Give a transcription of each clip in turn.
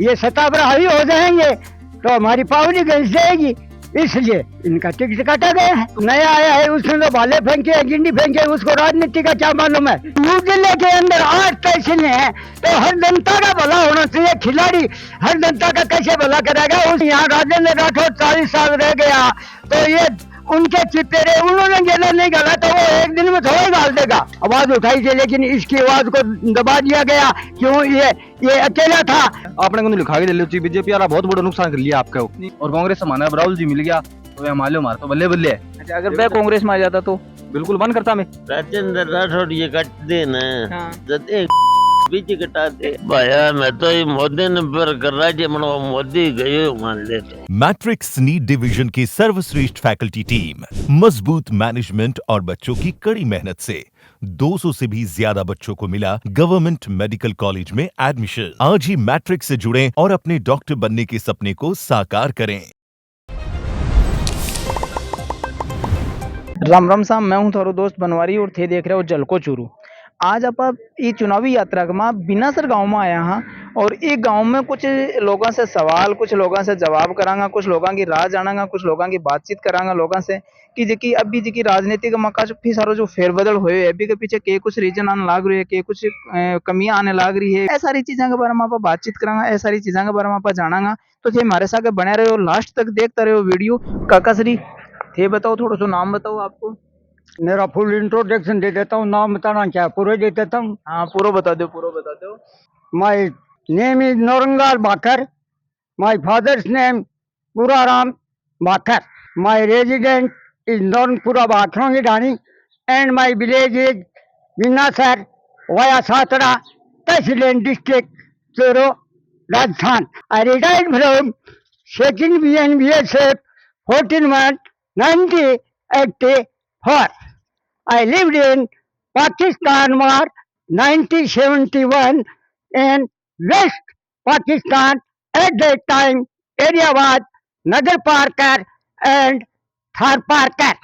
ये सत्ता पर हावी हो जाएंगे तो हमारी पावनी घस जाएगी, इसलिए इनका टिकट काटा गया है। नया आया है उसने तो भाले फेंके गिंडी फेंके, उसको राजनीति का क्या मालूम है। जिले के अंदर 8 तहसीलें हैं तो हर जनता का भला होना चाहिए। खिलाड़ी हर जनता का कैसे भला करेगा। उस यहाँ राजेंद्र राठौर 40 साल रह गया तो ये उनके चिपेरे उन्होंने गेला नहीं गाला तो वो एक दिन में थोड़ा गाल देगा। आवाज उठाई थी लेकिन इसकी आवाज को दबा दिया गया, क्यों ये अकेला था। आपने को लिखा के ले लो बीजेपी यार बहुत बड़ा नुकसान कर लिया आपका, और कांग्रेस से माना राहुल जी मिल गया तो हमारे मार तो बल्ले बल्ले है। अच्छा, अगर मैं कांग्रेस में आ जाता तो बिल्कुल बंद करता मैं। राजेंद्र राठौड़ ये कट देना हाँ। बीच कटा दे भाया। मैं तो ये मोदी ने पर कर रहा है मोदी गए मान लेते। मैट्रिक्स नीट डिवीजन की सर्वश्रेष्ठ फैकल्टी टीम, मजबूत मैनेजमेंट और बच्चों की कड़ी मेहनत से 200 से भी ज्यादा बच्चों को मिला गवर्नमेंट मेडिकल कॉलेज में एडमिशन। आज ही मैट्रिक्स से जुड़ें और अपने डॉक्टर बनने के सपने को साकार करें। राम राम साहब, मैं हूं थारो दोस्त बनवारी और थे देख रहे हो जलको चूरू। आज आप ये चुनावी यात्रा में बिनासर गांव में आया हाँ, और एक गांव में कुछ लोगों से सवाल, कुछ लोगों से जवाब करांगा, कुछ लोगों की राय जानांगा, कुछ लोगों की बातचीत करांगा लोगों से कि जी अभी जी राजनीतिक में काफी सारो जो फेरबदल हुए अभी के पीछे के कुछ रीजन आने लाग रही है, के कुछ कमियां आने लाग रही है। ऐ सारी चीजों के बारे में आप बातचीत करांगा, ऐ सारी चीजों के बारे में आप जानांगा। तो थे हमारे साथ बने रहे हो, लास्ट तक देखते रहे हो वीडियो। काका श्री थे बताओ, थोड़ा सा नाम बताओ आपको। मेरा फुल इंट्रोडक्शन दे देता हूँ, नाम बताना क्या पूरा दे देता हूँ। हाँ, पूरा बता दो, पूरा बता दो। My name is Naurangal Bakar, my father's name Puraram Bakar, my resident is Naurangpura बाखरोंगी ढाणी and my village is Binasar via Satra, tehsil and district Churu, Rajasthan. I retired from second BSF 14/1984. I lived in Pakistan war 1971 in West Pakistan. At that time, area was Nagar Parker and Thar Parker.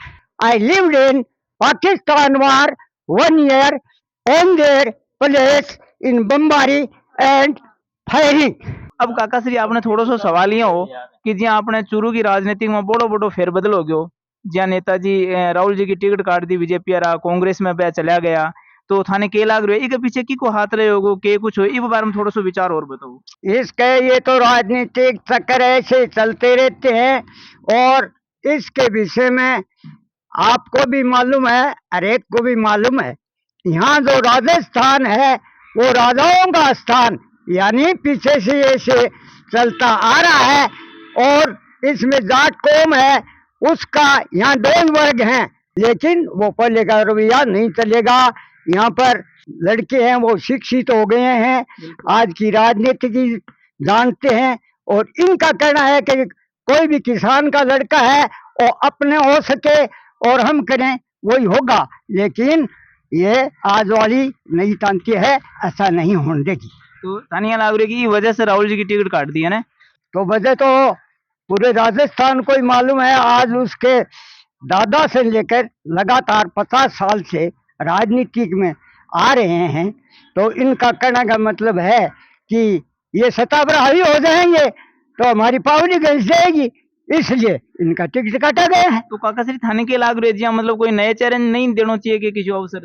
I lived in Pakistan war 1 year on their place in Bambari and firing. अब काका श्री आपने थोड़ा सा सवाल ये हो कि जी आपने चूरू की राजनीति में बड़ो बड़ो फेरबदल हो गयो, जहाँ नेताजी राहुल जी की टिकट काट दी, बीजेपी रहा कांग्रेस में बह चला गया, तो थाने के लाग रहे हो पीछे की को हाथ रहे होगो के कुछ हो, इस बारे में थोड़ा सा विचार और बताओ। इसके ये तो राजनीतिक चक्कर ऐसे चलते रहते हैं और इसके विषय में आपको भी मालूम है, हर एक को भी मालूम है। यहाँ जो राजस्थान है वो राजाओं का स्थान, यानी पीछे से ऐसे चलता आ रहा है और इसमें जाट कौम है उसका यहाँ 2 वर्ग हैं, लेकिन वो पहले का रवैया नहीं चलेगा। यहाँ पर लड़के हैं वो शिक्षित हो गए हैं, आज की राजनीति की जानते हैं और इनका कहना है कि कोई भी किसान का लड़का है वो अपने हो सके और हम करें वही होगा, लेकिन ये आज वाली नई तांती है, ऐसा नहीं होने देगी। तो तानिया लाग रही की वजह से राहुल जी की टिकट काट दी है ना, तो वजह तो पूरे राजस्थान को ही मालूम है। आज उसके दादा से लेकर लगातार 50 साल से राजनीति में आ रहे हैं, तो इनका कहने का मतलब है कि ये सत्ता पर हावी हो जाएंगे तो हमारी पावनी घस जाएगी, इसलिए इनका टिकट काटा गया है। तो काका श्री थाने के लाग रहे जी मतलब कोई नए चेहरे नहीं देना चाहिए कि किसी अवसर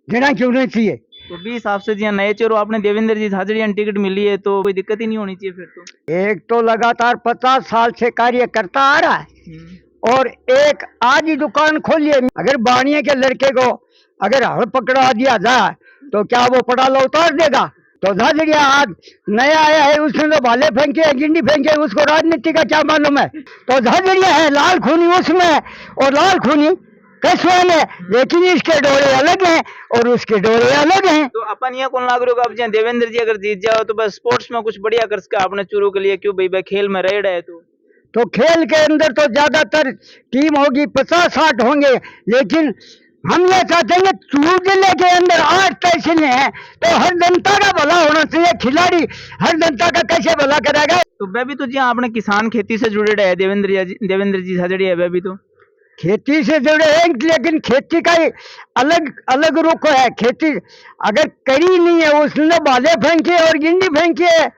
देना क्यों नहीं चाहिए। तो 20 हिसाब से जी नए चेहरों आपने देवेंद्र जी झाझड़िया टिकट मिली है तो कोई दिक्कत ही नहीं होनी चाहिए फिर तो। एक तो लगातार 50 साल से कार्य करता आ रहा है और एक आज ही दुकान खोली है। अगर बाणिये के लड़के को अगर हड़ पकड़ा दिया जाए तो क्या वो पड़ाला उतार देगा। तो झाझड़िया आज नया आया है उसने तो भाले फेंके गिंडी फेंके, उसको राजनीति का क्या मालूम है। तो झाझड़िया है लाल खूनी उसमें और लाल खूनी कश्मीर है, लेकिन इसके डोरे अलग हैं और उसके डोरे अलग हैं। तो अपन ये कौन लाग रहे हो अब जहाँ देवेंद्र जी अगर जीत जाओ तो बस स्पोर्ट्स में कुछ बढ़िया कर सके आपने चूरू के लिए, क्यों भाई खेल में रेड है तो खेल के अंदर तो ज्यादातर टीम होगी 50-60 होंगे, लेकिन हम ये चाहते हैं चूरू जिले के अंदर 8 तहसीलें हैं तो हर जनता का भला होना चाहिए। खिलाड़ी हर जनता का कैसे भला करेगा। तो वह भी तो जी आपने किसान खेती से जुड़े रहे देवेंद्र जी झाझड़िया, वह भी तो खेती से जुड़े हैं, लेकिन खेती का अलग अलग रुख है। खेती अगर करी नहीं है उसने भाले फेंके और गिंडी फेंकी है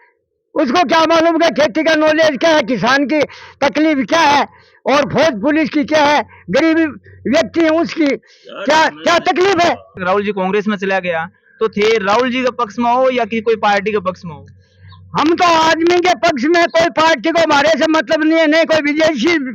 उसको क्या मालूम कि खेती का नॉलेज क्या है, किसान की तकलीफ क्या है, और फौज पुलिस की क्या है, गरीब व्यक्ति है उसकी क्या क्या तकलीफ है। राहुल जी कांग्रेस में चला गया तो थे राहुल जी के पक्ष में हो या कि कोई पार्टी के पक्ष में हो? हम तो आदमी के पक्ष में, कोई पार्टी को हमारे से मतलब नहीं है, नहीं कोई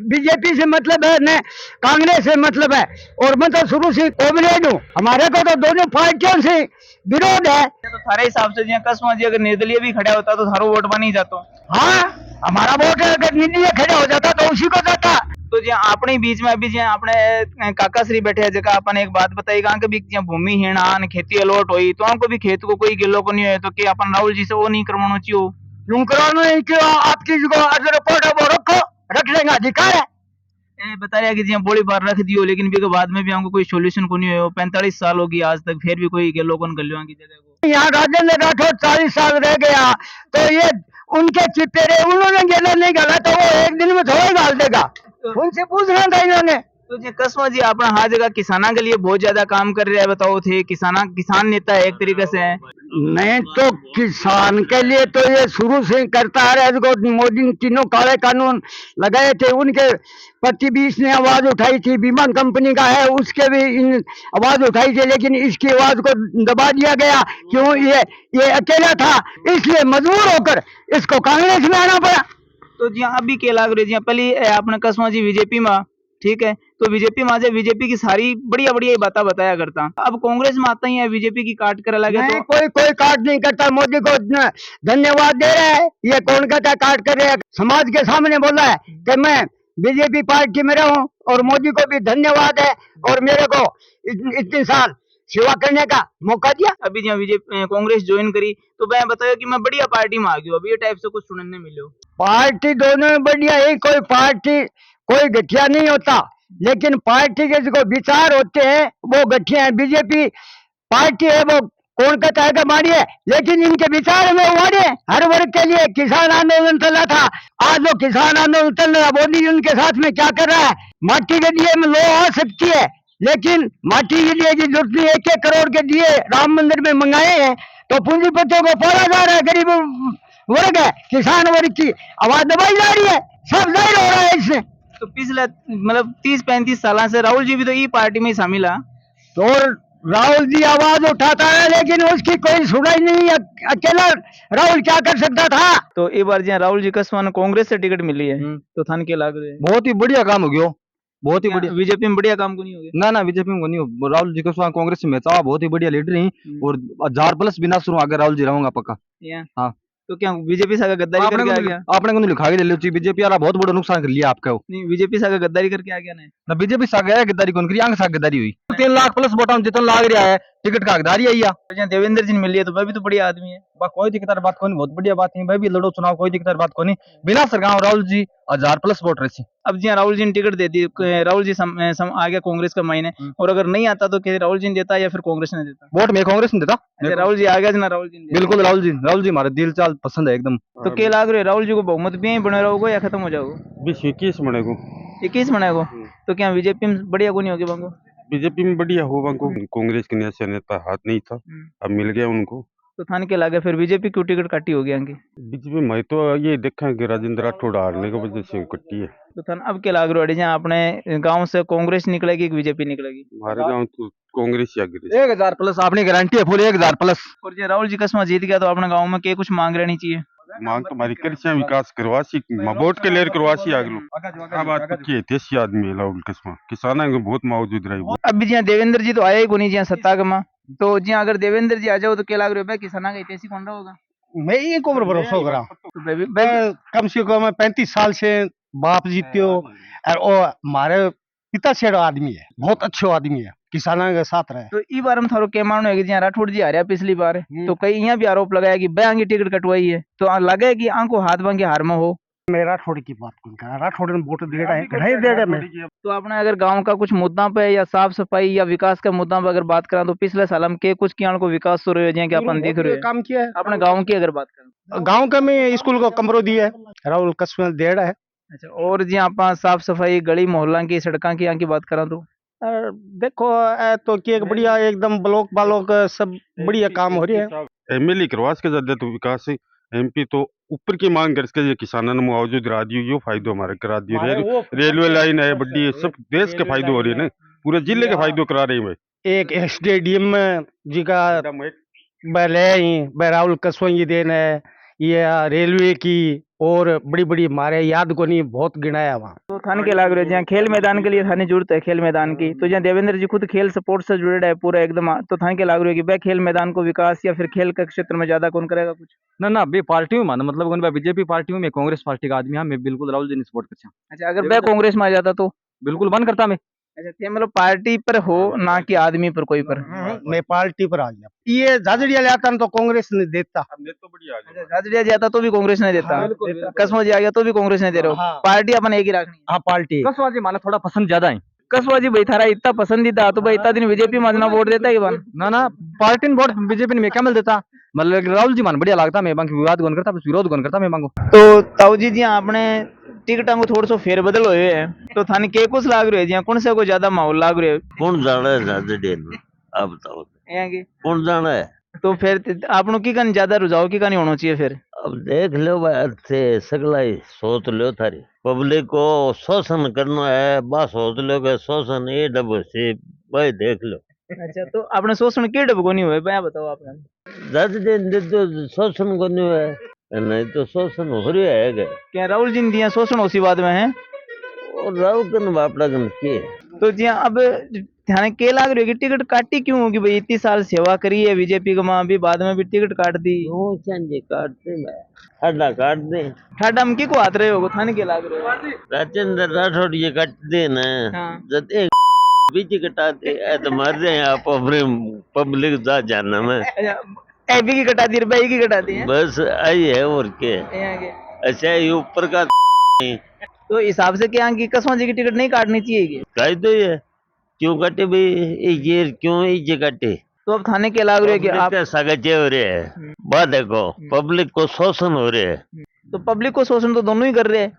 बीजेपी से मतलब है, न कांग्रेस से मतलब है, और मैं तो शुरू से कॉमरेड हूँ। हमारे को तो दोनों पार्टियों से विरोध है। तो थारे हिसाब से जिया कसमा जी अगर निर्दलीय भी खड़ा होता तो थारो वोट बनी जातो? हाँ, हमारा वोट अगर निर्दलीय खड़ा हो जाता तो उसी को जाता। तो जी अपने बीच में अभी जी अपने काका श्री बैठे हैं जगह अपन एक बात बताई कि भी जी भूमिहीन आन खेती अलॉट हुई तो हमको भी खेत को कोई गिलो को नहीं है, तो कि अपन राहुल जी से वो नहीं करवाना चाहिए? क्यों कराना है, क्यों आपकी जो रिपोर्ट है वो रखो, रख लेंगे, अधिकार है। बता रहा कि जी बोली बार रख दियो लेकिन भी के बाद में भी हमको कोई सोल्यूशन को नहीं है। 45 साल होगी आज तक फिर भी कोई गिलो को गलियों की जगह को। यहाँ राजेंद्र राठौर 40 साल रह गया तो ये उनके चिपेरे, उन्होंने गेलो नहीं गला तो वो एक दिन में थोड़ा ही डाल देगा। उनसे पूछना था इन्होंने। तो जी कसमा जी अपना हर जगह किसानों के लिए बहुत ज्यादा काम कर रहा है, बताओ थे किसान नेता है एक तरीके से है। नहीं तो किसान के लिए तो ये शुरू से ही करता आ रहा है। इसको मोदी ने तीनों काले कानून लगाए थे, उनके पति भी इसने आवाज उठाई थी, बीमा कंपनी का है उसके भी इन आवाज उठाई थी, लेकिन इसकी आवाज को दबा दिया गया। क्यों, ये अकेला था, इसलिए मजबूर होकर इसको कांग्रेस में आना पड़ा। तो जी अभी क्या लग रही जी पहले अपने कसमा जी बीजेपी में, ठीक है, तो बीजेपी में आज बीजेपी की सारी बढ़िया बढ़िया बातें बताया करता, अब कांग्रेस में आता ही है बीजेपी की काट कर लगे नहीं, तो कोई काट नहीं करता। मोदी को धन्यवाद दे रहा है, ये कौन कहता काट कर रहे हैं। समाज के सामने बोला है कि मैं बीजेपी पार्टी में रहूं, और मोदी को भी धन्यवाद है, और मेरे को इतने साल सेवा करने का मौका दिया। अभी जहाँ बीजेपी कांग्रेस ज्वाइन करी तो मैं बताया कि मैं बढ़िया पार्टी में आ गया, अभी ये टाइप से कुछ सुनने मिले। पार्टी दोनों में बढ़िया है, कोई पार्टी कोई गठिया नहीं होता, लेकिन पार्टी के जो विचार होते हैं वो गठिया है। बीजेपी पार्टी है वो कौन कहता है कि हमारी है, लेकिन इनके विचार में हमारे हर वर्ग के लिए। किसान आंदोलन चला था, आज जो किसान आंदोलन चल रहा है मोदी उनके साथ में क्या कर रहा है। माटी के दिए में लो आ सकती है, लेकिन माटी के लिए की जरूरत नहीं। 1-1 करोड़ के दिए राम मंदिर में मंगाए हैं तो पूंजीपतियों को पाला जा रहा है, गरीब वर्ग है, किसान वर्ग की आवाज दबाई जा रही है, सब जाहिर हो रहा है इससे। तो पिछले मतलब 30-35 साल से राहुल जी भी तो ई पार्टी में ही शामिल है, तो राहुल जी आवाज उठाता है लेकिन उसकी कोई सुनाई नहीं। अकेला राहुल क्या कर सकता था। तो एक बार जी राहुल जी कसमा ने कांग्रेस से टिकट मिली है तो थान के लाग रहे हैं बहुत ही बढ़िया काम हो गयो, बहुत ही बढ़िया। बीजेपी में बढ़िया काम को नहीं हो गया ना बीजेपी में नहीं हो, राहुल जी को कांग्रेस में चाह बहुत ही बढ़िया लीडर ही, और 1000+ बिना शुरू आगे राहुल जी रहूंगा पक्का। हाँ। तो क्या बीजेपी से गद्दारी करके आ गया? आपने को लिखा के ले लो बीजेपी यार बहुत बड़ा नुकसान कर लिया आपका। नहीं बीजेपी से गद्दारी करके आ गया ना बीजेपी से गया गद्दारी कौन करी, आंग से गद्दारी हुई। 3 लाख प्लस वोट जितना लाग रहा है टिकट का हकदारी है या देवेंद्र जी ने मिली है तो वह भी तो बढ़िया आदमी है। कोई दिक्कत बात कोई, बहुत बढ़िया बात नहीं भाई, भी लड़ो चुनाव, कोई दिक्कत बात कोई। बिना सरगांव राहुल जी 1000+ वोट रही। अब जी राहुल जी ने टिकट दे दी, राहुल जी आ गया कांग्रेस का मायने, और अगर नहीं आता तो राहुल जी ने देता या फिर कांग्रेस ने देता? वोट में कांग्रेस ने देता। राहुल जी आ गया ना, राहुल जी बिल्कुल राहुल जी हमारे दिल चाल पसंद है एकदम। तो क्या लाग रहे राहुल जी को बहुमत भी बने रहोगे या खत्म हो जाओगे? 20-21 बनेगो। 21 बनेगो? तो क्या बीजेपी में बढ़िया को नहीं होगी बांगो? बीजेपी में बढ़िया हो बांको, कांग्रेस के नेता हाथ नहीं था, अब मिल गया उनको। तो थाने के लागे फिर बीजेपी क्यों टिकट काटी होगी आगे? बीजेपी में तो ये देखा कि राजेंद्र राठौड़ हारने की वजह से कट्टी है। तो थान अब क्या लाग रहा है अपने गांव से कांग्रेस निकलेगी कि बीजेपी निकलेगी? हमारे गांव तो कांग्रेस ही आगे। 1000+ आपने गारंटी है फुल 1000+। और जो राहुल जी कसमा जीत गया तो अपने गाँव में क्या कुछ मांग रहनी चाहिए? मांग तो हमारी कृषि विकास करवासी, वोट के लिए करवासी आगे लो। अब बात पक्की है, देसी आदमी है राहुल कसमा, किसानों को बहुत मौजूद रही। अभी जी देवेंद्र जी तो आया ही को नहीं जी सत्ता का, तो जी अगर देवेंद्र जी आ जाओ तो क्या लाग रहा है किसाना का इतिहास कौन रहा होगा? मैं एक ऊपर भरोसा हो रहा तो कम से कम 35 साल से बाप जीते हो, और हमारे पिता से आदमी है, बहुत अच्छे आदमी है, किसानों के साथ रहे। तो ई बार हम थारो क्या मानो है कि राठौड़ जी हारा पिछली बार, तो कई यहाँ भी आरोप लगाया कि बैंगी टिकट कटवाई है, तो लगे कि आंखों हाथ बांगे हार में हो। मैं राठौड़ की बात कौन कर, राठौड़ ने वोट देड़ा है, नहीं देड़ा मैं। तो आपने अगर गांव का कुछ मुद्दा पे या साफ सफाई या विकास का मुद्दा पे अगर बात करें तो पिछले साल हम के कुछ कियान को विकास हो रहे हैं कि अपन देख रहे हैं काम किया है अपने गाँव की अगर बात करें? गाँव का में स्कूल को कमरों दिया है, राहुल कसमा देड़ा है। अच्छा, और जी आप साफ सफाई गली मोहल्ला की सड़कों की यहाँ की बात करें तो देखो तो क्या बढ़िया एकदम ब्लॉक बालोक सब बढ़िया काम हो रही है। एमएलए करवास के ज्यादा तो विकास है, एमपी तो ऊपर की मांग करके ये किसानों ने मुआवजा दिला दियो, यो फायदो हमारे करा दियो। रेलवे लाइन है बड़ी, सब देश के फायदे हो रही है ना, पूरे जिले के फायदे करा रही है। एक स्टेडियम जी का बहले बहराउल कस्बों की देन है, ये रेलवे की, और बड़ी बड़ी हमारे याद को नहीं बहुत गिनाया वहाँ। तो थाने के लाग रहे जहाँ खेल मैदान के लिए थाने जरूरत है खेल मैदान की, तो जहाँ देवेंद्र जी खुद खेल सपोर्ट से जुड़े है पूरा एकदम, तो थाने के लाग रहे कि वह खेल मैदान को विकास या फिर खेल के क्षेत्र में ज्यादा कौन करेगा कुछ? ना ना बे पार्टी में माना मतलब कौन बीजेपी पार्टी में, मैं कांग्रेस पार्टी का आदमी हाँ, मैं बिल्कुल राहुल जी ने सपोर्ट करता हूँ। अच्छा, अगर वह कांग्रेस में आ जाता तो? बिल्कुल बंद करता मैं। अच्छा, ते मतलब पार्टी पर हो ना कि आदमी पर कोई पर? मैं पार्टी पर आ गया। ये झाझड़िया ले आता तो कांग्रेस ने देता। अच्छा, झाझड़िया जाता तो भी कांग्रेस नहीं देता, कस्बा जी आ गया तो भी कांग्रेस नहीं दे रहे हो, हाँ। पार्टी अपन एक ही रखनी है। हाँ पार्टी कसवा जी माना थोड़ा पसंद ज्यादा है। कस्बा जी भाई थारा इतना पसंदीदा तो भाई इतना दिन बीजेपी में वोट देता है बन? ना ना पार्टी ने वोट बीजेपी ने मैं क्या मिल देता, मतलब राहुल जी मान बढ़िया लगता, मैं बाकी विवाद कौन करता, बस विरोध कौन करता मैं मांगू। तो ताऊ जी आपने टिकटा को थोड़ा सो फेर बदल हुए है, तो थाने के कुछ लाग रहे हैं कौन से को ज्यादा माहौल लाग रहे है? कौन जाना है झाझड़िया में, आप बताओ कौन जाना है? तो फिर आपनो की कन ज्यादा रुझाव की कन होना चाहिए फिर? अब देख लो भाई, थे सगला ही सोच लो थारी पब्लिक को शोषण करना है, बस सोच लो के शोषण ये डब से भाई देख लो। अच्छा, तो आपने शोषण के डब को नहीं हुए मैं बताओ आपने? झाझड़िया तो शोषण को नहीं है, नहीं तो शोषण हो रहा है क्या राहुल जी ने दिया शोषण उसी बात में है? और राहुल कन बापड़ा कन के तो जी अब ध्यान के लाग रही है कि टिकट काटी क्यों होगी भाई? इतनी साल सेवा करी है बीजेपी का, मां भी बाद में भी टिकट काट दी। क्यों चंजे काटते मैं हड्डा काट दे, ठाडा हम की को हाथ रहे हो थाने के लाग रहे हो? राजेंद्र राठौड़ ये काट दे ना, हाँ। जब एक बीच कटाते ऐ तो मर जाए आप अपने पब्लिक जा जानना में। अच्छा, एबी की कटा दी रुपए की कटा दी है बस आई है और के यहाँ के। अच्छा ये ऊपर का तो हिसाब से क्या कि कसवा जी की टिकट नहीं काटनी चाहिए कि? कह दो ये क्यों काटे भाई, ये क्यों ये काटे? तो अब थाने के लाग रहे हैं कि आप सगचे हो रहे हैं, बात देखो पब्लिक को शोषण हो रहे हैं। तो पब्लिक को शोषण तो दोनों ही कर रहे हैं,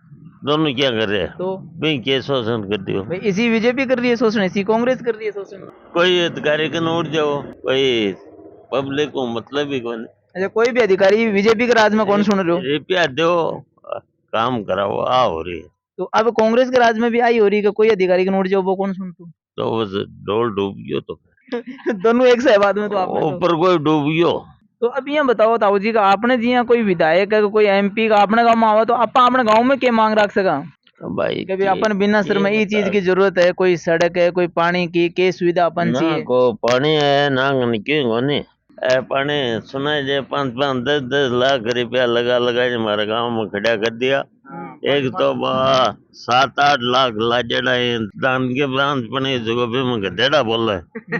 दोनों क्या कर रहे हैं? तो भाई क्या शोषण कर दियो? भाई इसी बीजेपी कर रही है शोषण, इसी कांग्रेस कर रही है शोषण। कोई अधिकारी का उठ जाओ, कोई पब्लिक को मतलब ही कौन। अच्छा, कोई भी अधिकारी बीजेपी के राज में कौन सुन रहे हो? रुपया दो काम कराओ आ हो रही है। तो अब कांग्रेस के राज में भी आई हो रही है कि कोई अधिकारी का नोट जाओ वो कौन सुन तू? तो बस डोल डूब गयो तो दोनों एक से बाद में तो आपने ऊपर कोई डूब गयो। तो अब ये बताओ ताऊ जी का, आपने जी यहाँ कोई विधायक है कोई एमपी का अपने गाँव में आवा तो आप अपने गाँव में क्या मांग रख सका भाई कभी अपन बिना सर में ये चीज की जरूरत है, कोई सड़क है कोई पानी की के सुविधा अपन ना चाहिए? को पानी है ना क्यों कोनी ए पानी सुना जे 5-5 10-10 लाख रुपया लगा लगा हमारे गांव में खड़ा कर दिया। एक तो 7-8 लाख लाजेड़ा दान के ब्रांच बने जो भी मैं गधेड़ा बोल रहा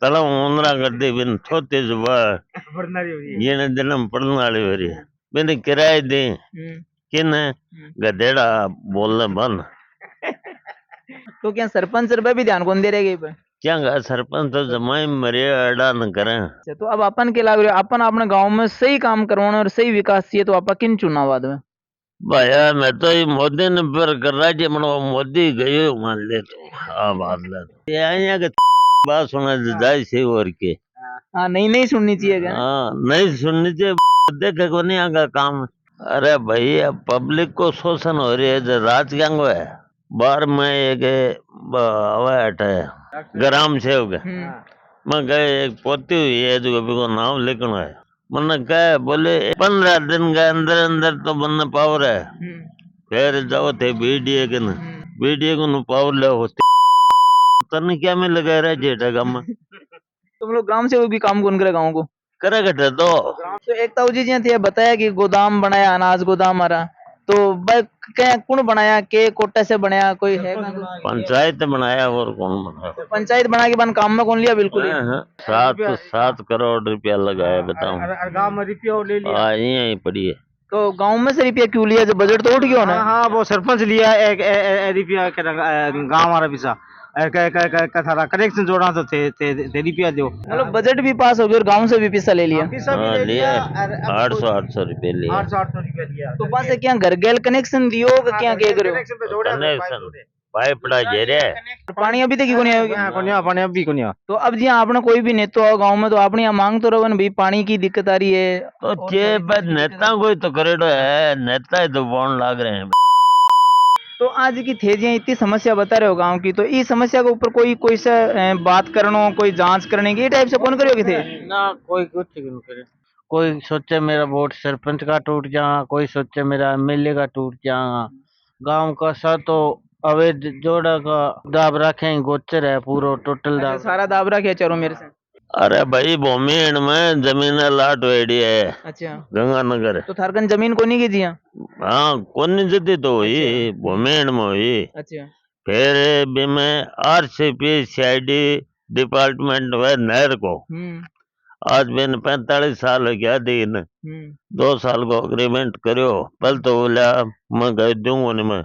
तला उनरा कर दे बिन छोटे जुबान ये ने जन्म पढ़ने वाले हो रही मैंने किराए दे किन गधेड़ा बोलने बन। तो क्या सरपंच रुपए भी ध्यान कौन दे रहे पे? क्या सरपंच तो जमाई मरे अड़ा न करें। अच्छा, तो अब अपन के लाग रहे अपन अपने गांव में सही काम करवाना और सही विकास चाहिए तो आप किन चुनाव बाद में? भैया मैं तो ये मोदी ने पर कर रहा है मोदी गए मान ले तो हाँ बात ले ये यहाँ के बात सुना जाए से और के हाँ नहीं सुननी चाहिए क्या? हाँ नहीं सुननी चाहिए देखे को नहीं आगा काम। अरे भैया पब्लिक को शोषण हो रही है जो राज गंग है बाहर में एक है ग्राम सेवक मैं गए एक पोती हुई है जो अभी को नाम लिखना है मैंने कहा बोले 15 दिन के अंदर अंदर तो बनने पावर है फिर जाओ थे बीडीए के न बीडीए को पावर ले होते तने क्या में लगा रहा है जेठा काम तुम लोग ग्राम से वो भी काम कौन करे गाँव को करे घटे तो एक ताऊ जी जी थे बताया कि गोदाम बनाया अनाज गोदाम हमारा तो क्या कौन बनाया के कोटा से बनाया कोई है? पंचायत बनाया और कौन बनाया? पंचायत बना के बन काम में कौन लिया? बिल्कुल ही। 7 करोड़ रुपया लगाया बताऊं गाँव में रुपया ले लिया यही पड़ी है। तो गांव में से रुपया क्यों लिया जब बजट तो उठ गया ना? हाँ वो सरपंच लिया एक रुपया गाँव वाला पैसा कनेक्शन जोड़ा तो थे रुपया दो मतलब बजट भी पास हो गया और गांव से भी पैसा ले लिया। लिया 800 रुपये लिया 800 रुपया लिया तो पास क्या घर गेल कनेक्शन दियो क्या क्या करो? कनेक्शन पाइपड़ा घेरे पानी अभी तक ही कोनी आयो पानी अभी को नहीं तो अब जी आपने कोई भी नेता हो गांव में तो आपने यहाँ मांग तो रहो भाई पानी की दिक्कत आ रही है तो चे बस नेता कोई तो करेडो है, नेता ही तो बोन लाग रहे हैं। तो आज की थेजियां इतनी समस्या बता रहे हो गांव की तो इस समस्या के ऊपर कोई सा बात करनो कोई जांच करने की ये टाइप से कौन करोगे थे ना कोई कुछ नहीं करे, कोई सोचे मेरा वोट सरपंच का टूट जा, कोई सोचे मेरा एमएलए का टूट जा, गांव का सा तो अवैध जोड़ा का दाब रखे गोचर है पूरा टोटल अच्छा, दाब। सारा दाब रखे चारों मेरे से अरे भाई भूमिहीन में जमीन लाट वेड़ी है अच्छा गंगानगर। तो थारकन जमीन को नहीं कीजिए हाँ कौन जदी तो हुई भूमिहीन में हुई। अच्छा फिर भी मैं आरसीपी सीआईडी डिपार्टमेंट में नहर को आज मैंने 45 साल हो गया दिन 2 साल को अग्रीमेंट करो पल तो बोला मैं कह दूंगा नहीं मैं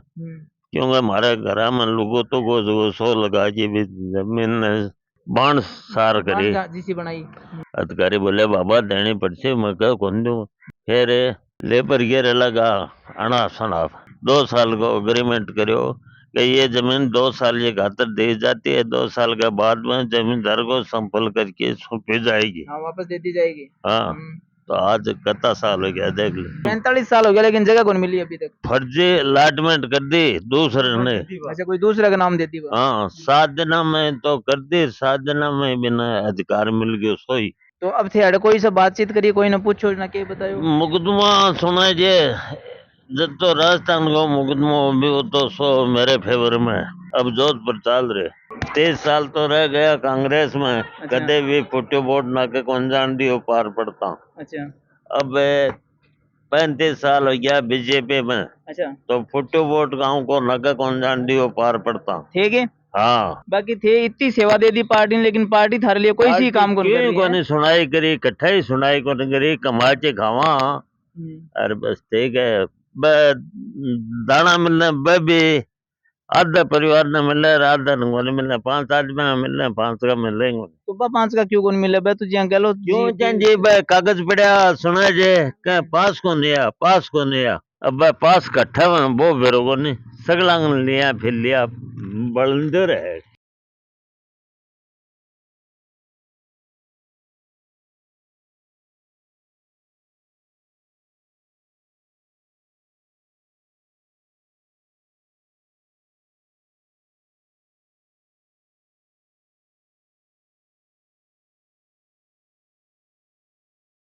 क्योंकि हमारे घर में लोगों तो को सो लगा जी भी जमीन बाण सार करी जीसी बनाई अधिकारी बोले बाबा देनी पड़ती मैं कह कौन दूंगा। फिर लेबर गिर लगा अना सना 2 साल को अग्रीमेंट करो कि ये जमीन 2 साल ये खातर दी जाती है, 2 साल के बाद में जमींदार को संपर्क करके सौंपी जाएगी। हाँ वापस दे दी जाएगी। हाँ तो आज कितना साल हो गया देख ले 45 साल हो गया लेकिन जगह कौन मिली अभी तक। फर्जी अलॉटमेंट कर दी दूसरे ने। अच्छा कोई दूसरे का नाम देती वो। हाँ 7 दिन में तो कर दी, 7 दिन में बिना अधिकार मिल गयो सोई। तो अब थे कोई से बातचीत करिए कोई ना पूछो ना के बतायो मुकदमा सुना जे जब तो राजस्थान को मुकदमा भी हो तो सो मेरे फेवर में अब जोधपुर चल रहे 23 साल तो रह गया कांग्रेस में। अच्छा। कदे भी फुटे वोट ना के कौन जान दियो पार पड़ता। अच्छा अब 35 साल हो गया बीजेपी में। अच्छा तो फुटे वोट गाँव को नका कौन जान दियो पार पड़ता। ठीक है हाँ बाकी थे इतनी सेवा दे दी पार्टी ने लेकिन पार्टी थारे लिए कोई सी काम को नहीं सुनाई करी, इकट्ठा ही सुनाई को नहीं करी, कमा के खावा। अरे बस ठीक है दाना मिलने भी आधा परिवार ने मिले आधा नहीं मिलने, 5 आदमी मिलने 5 का मिलेंगे तो 5 का क्यों कौन मिले बे तुझे गलो क्यों जी भाई कागज पड़ा सुना जे कह पास को नहीं आ पास को नहीं आ। अब भाई पास कट्ठा वो बेरोगो नहीं सगला लिया फिर लिया बलंदर है।